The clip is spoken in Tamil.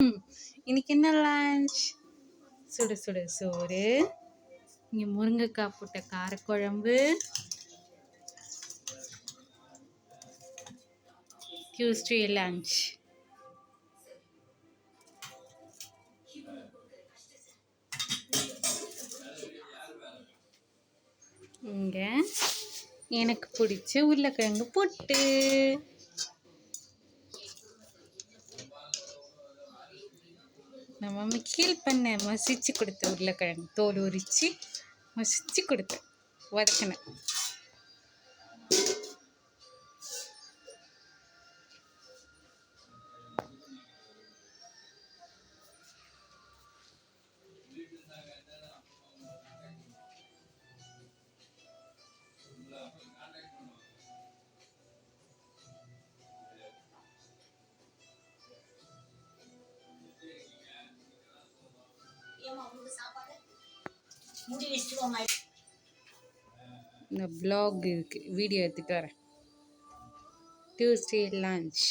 இன்னைக்கு என்ன லஞ்ச்? சுட சுட சோறு, இங்கே முருங்கைக்காய் போட்ட காரக்குழம்பு, டியூஸ்டே லஞ்ச். இங்க எனக்கு பிடிச்ச உருளைக்கிழங்கு போட்டு நம்ம மிக்சியில் பண்ண மசிச்சு கொடுத்த உருளைக்கிழங்கு தோல் உரிச்சு மசிச்சு கொடுத்தேன், வதக்கினேன். இந்த ப்ளாக் இருக்கு, வீடியோ எடுத்துட்டு வரேன். Tuesday lunch.